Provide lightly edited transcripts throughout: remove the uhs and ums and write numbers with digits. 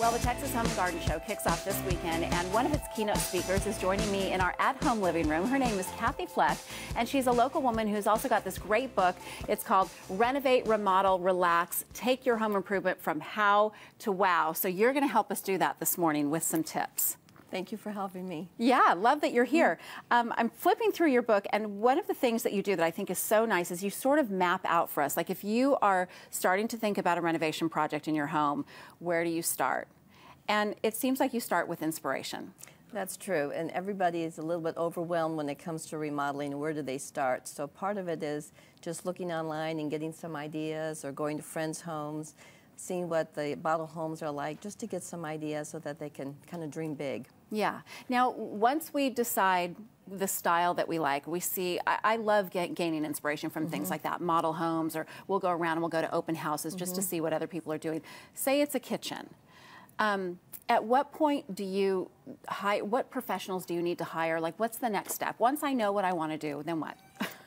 Well, the Texas Home and Garden Show kicks off this weekend, and one of its keynote speakers is joining me in our at-home living room. Her name is Kathi Fleck, and she's a local woman who's also got this great book. It's called Renovate, Remodel, Relax, Take Your Home Improvement from How to Wow. So you're going to help us do that this morning with some tips. Thank you for having me. Yeah, love that you're here. I'm flipping through your book, and one of the things that you do that I think is so nice is you sort of map out for us. Like if you are starting to think about a renovation project in your home, where do you start? And it seems like you start with inspiration. That's true, and everybody is a little bit overwhelmed when it comes to remodeling. Where do they start? So part of it is just looking online and getting some ideas, or going to friends' homes, seeing what the model homes are like, just to get some ideas so that they can kind of dream big. Yeah. Now, once we decide the style that we like, we see, I love gaining inspiration from things like that, model homes, or we'll go around and we'll go to open houses just to see what other people are doing. Say it's a kitchen. At what point do you hire, what professionals do you need to hire? Like, what's the next step? Once I know what I want to do, then what?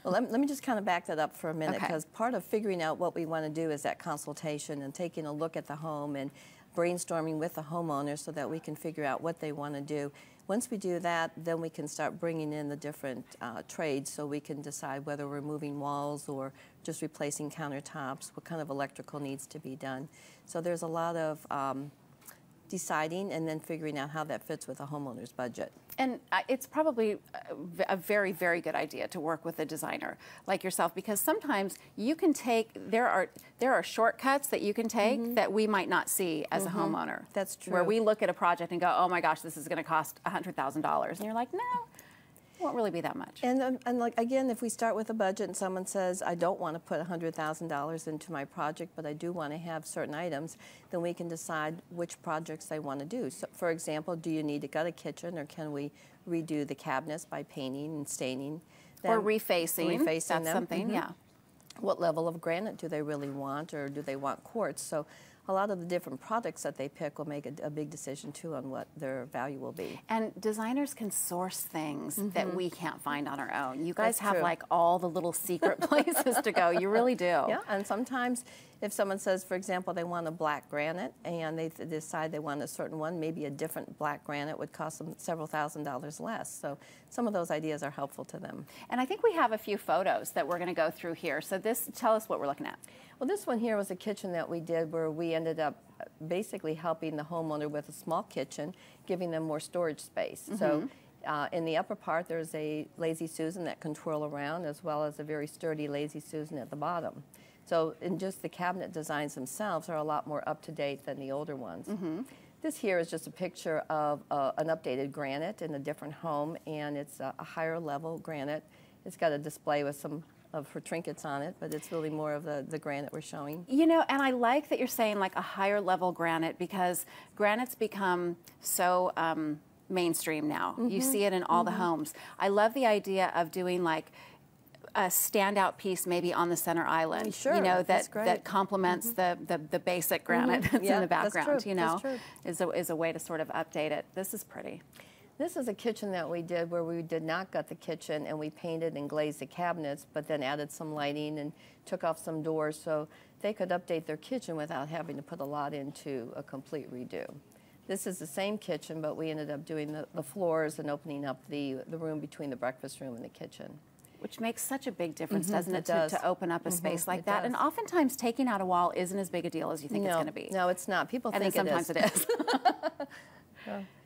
Well, let me just kind of back that up for a minute, Okay. because part of figuring out what we want to do is that consultation and taking a look at the home and brainstorming with the homeowner so that we can figure out what they want to do. Once we do that, then we can start bringing in the different trades, so we can decide whether we're moving walls or just replacing countertops, what kind of electrical needs to be done. So there's a lot of deciding and then figuring out how that fits with a homeowner's budget. And it's probably a very, very good idea to work with a designer like yourself, because sometimes you can take, there are shortcuts that you can take that we might not see as a homeowner. That's true. Where we look at a project and go, oh my gosh, this is going to cost $100,000. And you're like, no, it won't really be that much. And like, again, if we start with a budget and someone says, I don't want to put $100,000 into my project, but I do want to have certain items, then we can decide which projects they want to do. So, for example, do you need to gut a kitchen, or can we redo the cabinets by painting and staining them? Or refacing. That's them. something, yeah. What level of granite do they really want, or do they want quartz? So a lot of the different products that they pick will make a big decision too on what their value will be. And designers can source things that we can't find on our own. You guys That's have true. like all the little secret places to go. You really do. Yeah, and sometimes if someone says, for example, they want a black granite and they decide they want a certain one, maybe a different black granite would cost them several $1,000s less. So some of those ideas are helpful to them. And I think we have a few photos that we're going to go through here. So tell us what we're looking at. Well, this one here was a kitchen that we did where we ended up basically helping the homeowner with a small kitchen, giving them more storage space. So in the upper part, there's a Lazy Susan that can twirl around, as well as a very sturdy Lazy Susan at the bottom. So in just the cabinet designs themselves are a lot more up-to-date than the older ones. This here is just a picture of an updated granite in a different home, and it's a higher level granite. It's got a display with some of her trinkets on it, but it's really more of the granite we're showing. You know, and I like that you're saying like a higher level granite, because granites become so mainstream now. You see it in all the homes. I love the idea of doing like a standout piece maybe on the center island, Sure, you know, that's that complements the basic granite that's in the background, that's true. you know, That's true. is a way to sort of update it. This is pretty. This is a kitchen that we did where we did not gut the kitchen, and we painted and glazed the cabinets, but then added some lighting and took off some doors so they could update their kitchen without having to put a lot into a complete redo. This is the same kitchen, but we ended up doing the floors and opening up the room between the breakfast room and the kitchen. Which makes such a big difference, doesn't it, does. to open up a space like It that. does. And oftentimes taking out a wall isn't as big a deal as you think it's going to be. No, it's not. People think and then sometimes it is.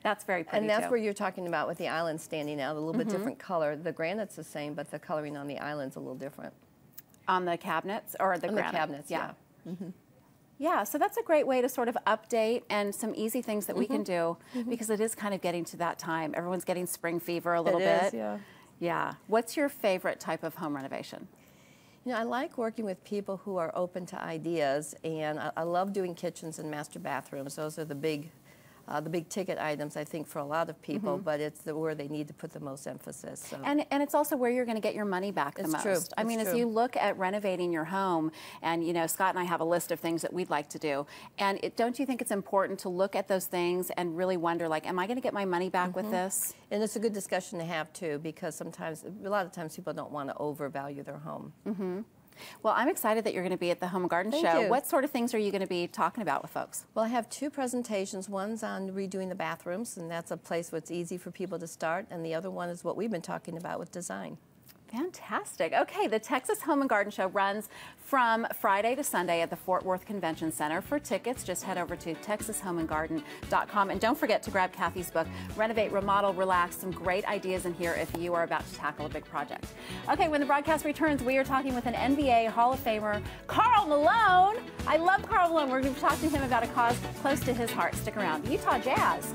That's very pretty, and that's too. where you're talking about with the island standing out, a little bit different color. The granite's the same, but the coloring on the island's a little different. On the cabinets or the granite? The cabinets, yeah. Yeah, so that's a great way to sort of update, and some easy things that we can do, because it is kind of getting to that time. Everyone's getting spring fever a little bit. It is, yeah. Yeah. What's your favorite type of home renovation? You know, I like working with people who are open to ideas, and I love doing kitchens and master bathrooms. Those are the big ticket items, I think, for a lot of people, but it's where they need to put the most emphasis. So. And it's also where you're going to get your money back the most. True. I mean, as you look at renovating your home, and you know, Scott and I have a list of things that we'd like to do, and don't you think it's important to look at those things and really wonder, like, am I going to get my money back with this? And it's a good discussion to have too, because a lot of times people don't want to overvalue their home. Well, I'm excited that you're going to be at the Home and Garden Show. You. What sort of things are you going to be talking about with folks? Well, I have 2 presentations. One's on redoing the bathrooms, and that's a place where it's easy for people to start, and the other one is what we've been talking about with design. Fantastic. Okay, the Texas Home and Garden Show runs from Friday to Sunday at the Fort Worth Convention Center. For tickets, just head over to texashomeandgarden.com. And don't forget to grab Kathy's book, Renovate, Remodel, Relax. Some great ideas in here if you are about to tackle a big project. Okay, when the broadcast returns, we are talking with an NBA Hall of Famer, Karl Malone. I love Karl Malone. We're going to be talking to him about a cause close to his heart. Stick around. Utah Jazz.